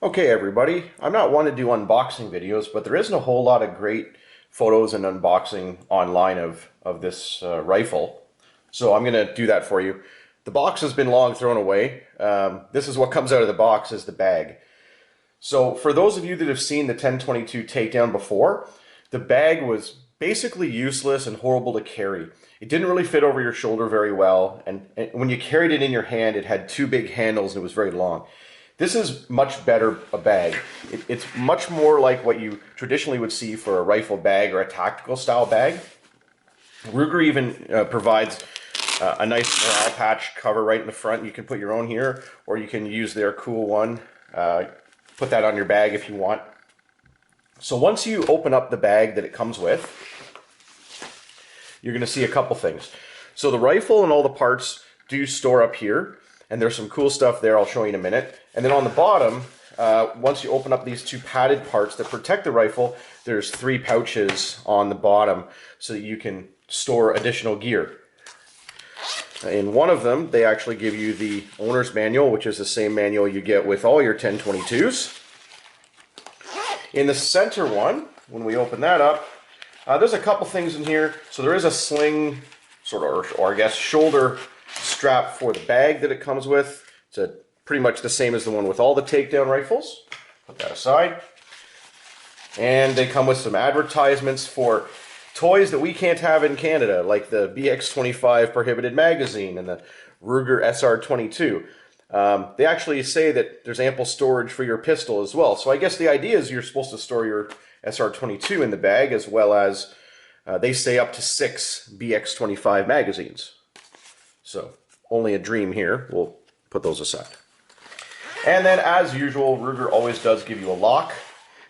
Okay, everybody. I'm not one to do unboxing videos, but there isn't a whole lot of great photos and unboxing online of this rifle. So I'm going to do that for you. The box has been long thrown away. This is what comes out of the box is the bag. So for those of you that have seen the 1022 Takedown before, the bag was basically useless and horrible to carry. It didn't really fit over your shoulder very well, and when you carried it in your hand, it had two big handles and it was very long. This is much better a bag. It's much more like what you traditionally would see for a rifle bag or a tactical style bag. Ruger even provides a nice morale patch cover right in the front. You can put your own here, or you can use their cool one. Put that on your bag if you want. So once you open up the bag that it comes with, you're going to see a couple things. So the rifle and all the parts do store up here, and there's some cool stuff there I'll show you in a minute. And then on the bottom, once you open up these two padded parts that protect the rifle, there's 3 pouches on the bottom so that you can store additional gear. In one of them, they actually give you the owner's manual, which is the same manual you get with all your 1022s. In the center one, when we open that up, there's a couple things in here. So there is a sling, sort of, or I guess shoulder strap for the bag that it comes with. It's pretty much the same as the one with all the Takedown rifles. Put that aside. And they come with some advertisements for toys that we can't have in Canada, like the BX25 prohibited magazine and the Ruger SR22. They actually say that there's ample storage for your pistol as well. So I guess the idea is you're supposed to store your SR22 in the bag, as well as they say up to 6 BX25 magazines. So only a dream here. We'll put those aside. And then as usual, Ruger always does give you a lock.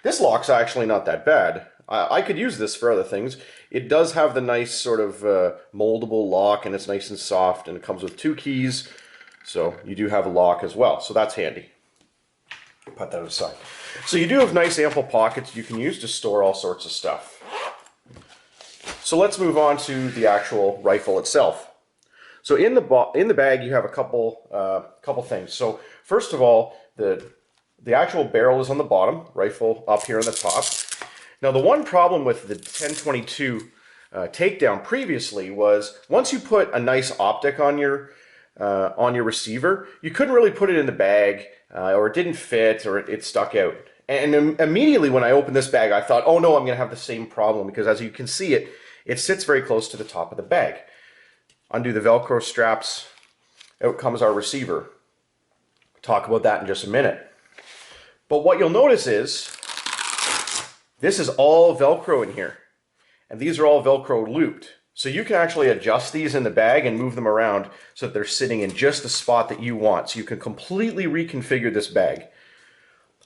This lock's actually not that bad. I could use this for other things. It does have the nice sort of moldable lock, and it's nice and soft, and it comes with 2 keys. So you do have a lock as well, so that's handy. Put that aside. So you do have nice ample pockets you can use to store all sorts of stuff. So let's move on to the actual rifle itself. So in the bag you have a couple things. So first of all, the actual barrel is on the bottom, rifle up here on the top. Now the one problem with the 1022 Takedown previously was once you put a nice optic on your receiver, you couldn't really put it in the bag, or it didn't fit, or it stuck out. And immediately when I opened this bag, I thought, oh no, I'm going to have the same problem, because as you can see, it sits very close to the top of the bag. Undo the Velcro straps, out comes our receiver. We'll talk about that in just a minute. But what you'll notice is, this is all Velcro in here. And these are all Velcro looped. So you can actually adjust these in the bag and move them around so that they're sitting in just the spot that you want. So you can completely reconfigure this bag.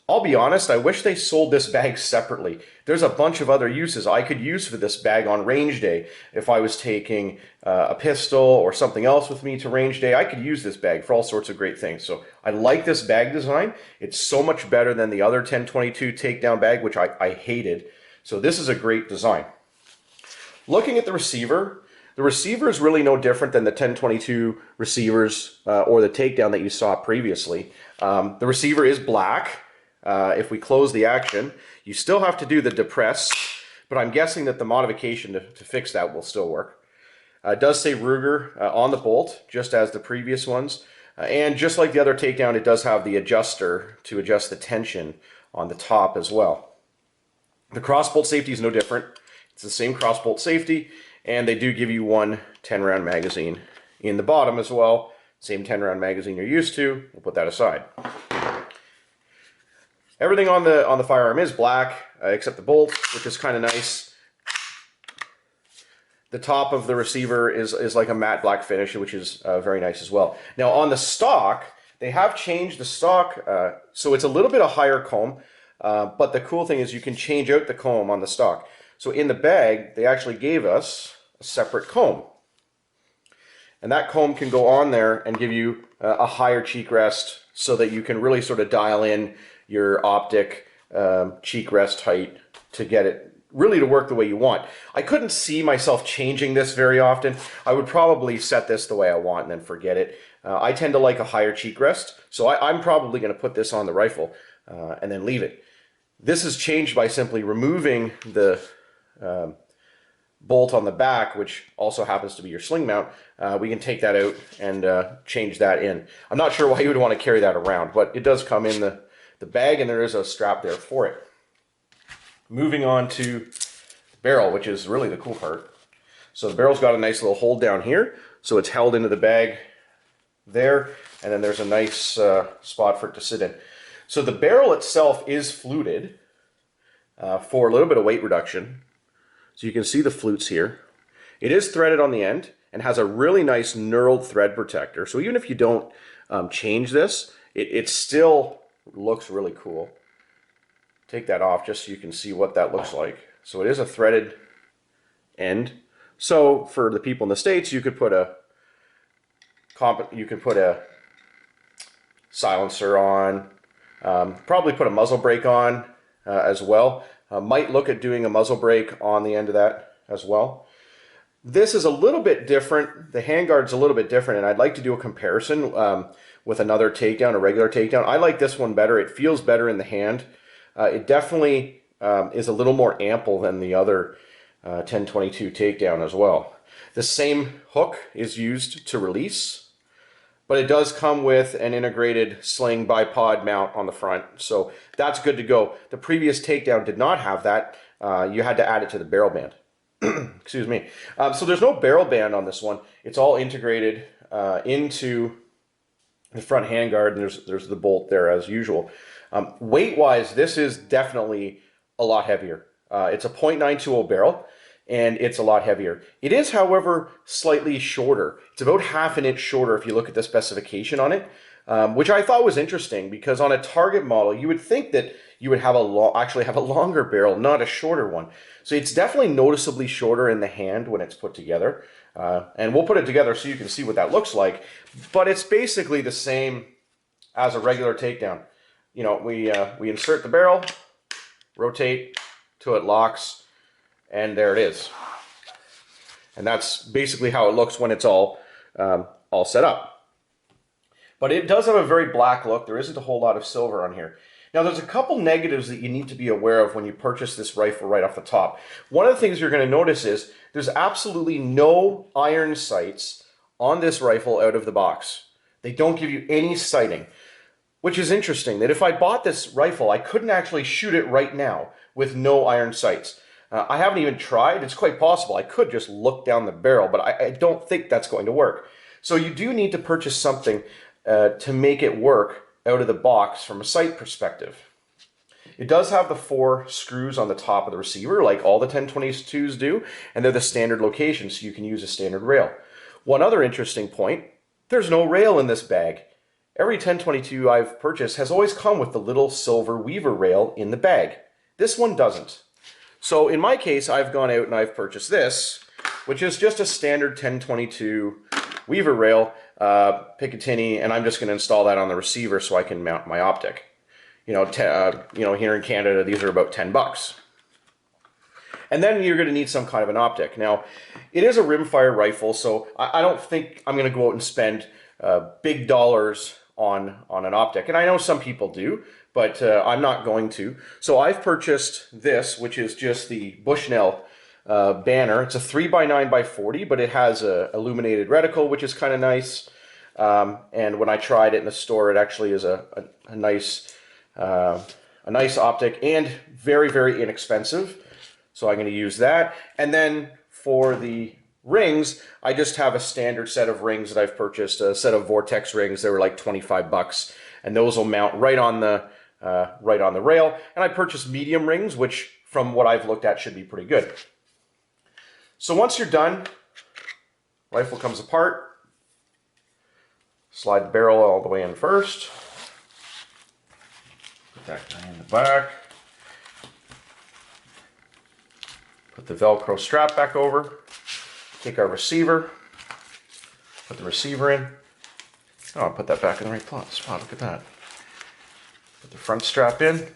I'll be honest, I wish they sold this bag separately. There's a bunch of other uses I could use for this bag on range day. If I was taking a pistol or something else with me to range day, I could use this bag for all sorts of great things. So I like this bag design. It's so much better than the other 1022 Takedown bag, which I hated. So this is a great design. Looking at the receiver is really no different than the 1022 receivers or the Takedown that you saw previously. The receiver is black. If we close the action, you still have to do the depress, but I'm guessing that the modification to fix that will still work. It does say Ruger on the bolt, just as the previous ones. And just like the other Takedown, it does have the adjuster to adjust the tension on the top as well. The crossbolt safety is no different. It's the same crossbolt safety, and they do give you one 10-round magazine in the bottom as well. Same 10-round magazine you're used to. We'll put that aside. Everything on the firearm is black, except the bolt, which is kind of nice. The top of the receiver is like a matte black finish, which is very nice as well. Now on the stock, they have changed the stock, so it's a little bit of higher comb, but the cool thing is you can change out the comb on the stock. So in the bag, they actually gave us a separate comb. And that comb can go on there and give you a higher cheek rest so that you can really sort of dial in your optic cheek rest height to get it really to work the way you want. I couldn't see myself changing this very often. I would probably set this the way I want and then forget it. I tend to like a higher cheek rest, so I'm probably going to put this on the rifle. and then leave it. This is changed by simply removing the bolt on the back, which also happens to be your sling mount. We can take that out and change that in. I'm not sure why you would want to carry that around, but it does come in the bag, and there is a strap there for it. Moving on to the barrel, which is really the cool part. So the barrel's got a nice little hold down here, so it's held into the bag there, and then there's a nice spot for it to sit in. So the barrel itself is fluted for a little bit of weight reduction. So you can see the flutes here. It is threaded on the end and has a really nice knurled thread protector. So even if you don't change this, it still looks really cool. Take that off just so you can see what that looks like. So it is a threaded end. So for the people in the States, you could put a silencer on, probably put a muzzle brake on as well. Might look at doing a muzzle brake on the end of that as well. This is a little bit different. The handguard's a little bit different, and I'd like to do a comparison with another takedown, a regular takedown. I like this one better. It feels better in the hand. It definitely is a little more ample than the other 1022 takedown as well. The same hook is used to release, but it does come with an integrated sling bipod mount on the front, so that's good to go. The previous takedown did not have that. You had to add it to the barrel band. Excuse me. So there's no barrel band on this one. It's all integrated into the front handguard, and there's the bolt there as usual. Weight-wise, this is definitely a lot heavier. It's a .920 barrel, and it's a lot heavier. It is, however, slightly shorter. It's about ½ an inch shorter if you look at the specification on it, which I thought was interesting because on a target model, you would think that you would have actually have a longer barrel, not a shorter one. So it's definitely noticeably shorter in the hand when it's put together. And we'll put it together so you can see what that looks like. But it's basically the same as a regular takedown. You know, we insert the barrel, rotate till it locks, and there it is. And that's basically how it looks when it's all set up. But it does have a very black look. There isn't a whole lot of silver on here. Now, there's a couple negatives that you need to be aware of when you purchase this rifle right off the top. One of the things you're going to notice is there's absolutely no iron sights on this rifle out of the box. They don't give you any sighting, which is interesting, that if I bought this rifle, I couldn't actually shoot it right now with no iron sights. I haven't even tried. It's quite possible. I could just look down the barrel, but I don't think that's going to work. So you do need to purchase something to make it work out of the box from a sight perspective. It does have the 4 screws on the top of the receiver, like all the 1022s do, and they're the standard location, so you can use a standard rail. One other interesting point, there's no rail in this bag. Every 1022 I've purchased has always come with the little silver weaver rail in the bag. This one doesn't. So in my case, I've gone out and I've purchased this, which is just a standard 1022 weaver rail, Picatinny, and I'm just going to install that on the receiver so I can mount my optic. You know, here in Canada, these are about $10. And then you're going to need some kind of an optic. Now, it is a rimfire rifle, so I don't think I'm going to go out and spend big dollars on an optic. And I know some people do, but I'm not going to. So I've purchased this, which is just the Bushnell banner. It's a 3x9x40, but it has a illuminated reticle, which is kind of nice. And when I tried it in the store, it actually is a nice optic and very, very inexpensive. So I'm going to use that. And then for the rings, I just have a standard set of rings that I've purchased, a set of Vortex rings. They were like $25, and those will mount right on the rail. And I purchased medium rings, which from what I've looked at should be pretty good. So once you're done, rifle comes apart. Slide the barrel all the way in first. Put that guy in the back. Put the Velcro strap back over. Take our receiver. Put the receiver in. Oh, I'll put that back in the right spot. Look at that. Put the front strap in.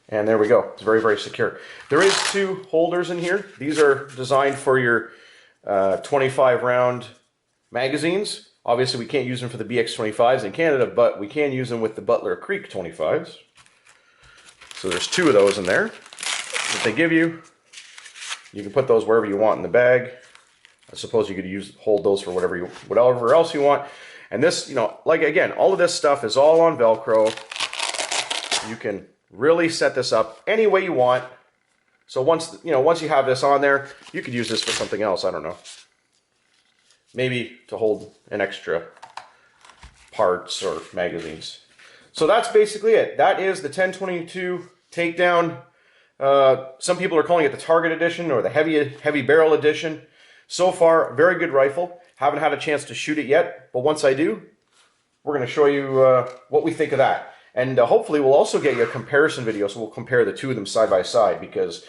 And there we go. It's very, very secure. There is 2 holders in here. These are designed for your 25 round magazines. Obviously, we can't use them for the BX25s in Canada, but we can use them with the Butler Creek 25s. So there's 2 of those in there that they give you. You can put those wherever you want in the bag. I suppose you could hold those for whatever else you want. And this, you know, like again, all of this stuff is all on Velcro. You can really set this up any way you want. So once you have this on there, you could use this for something else. I don't know. Maybe to hold an extra parts or magazines. So that's basically it. That is the 10/22 Takedown. Some people are calling it the Target Edition or the heavy barrel edition. So far, very good rifle. Haven't had a chance to shoot it yet, but once I do, we're going to show you what we think of that. And hopefully we'll also get you a comparison video, so we'll compare the 2 of them side by side, because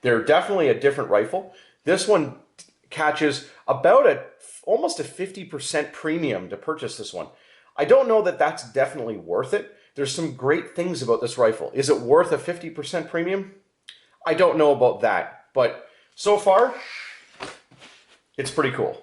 they're definitely a different rifle. This one catches about almost a 50% premium to purchase this one. I don't know that that's definitely worth it. There's some great things about this rifle. Is it worth a 50% premium? I don't know about that, but so far, it's pretty cool.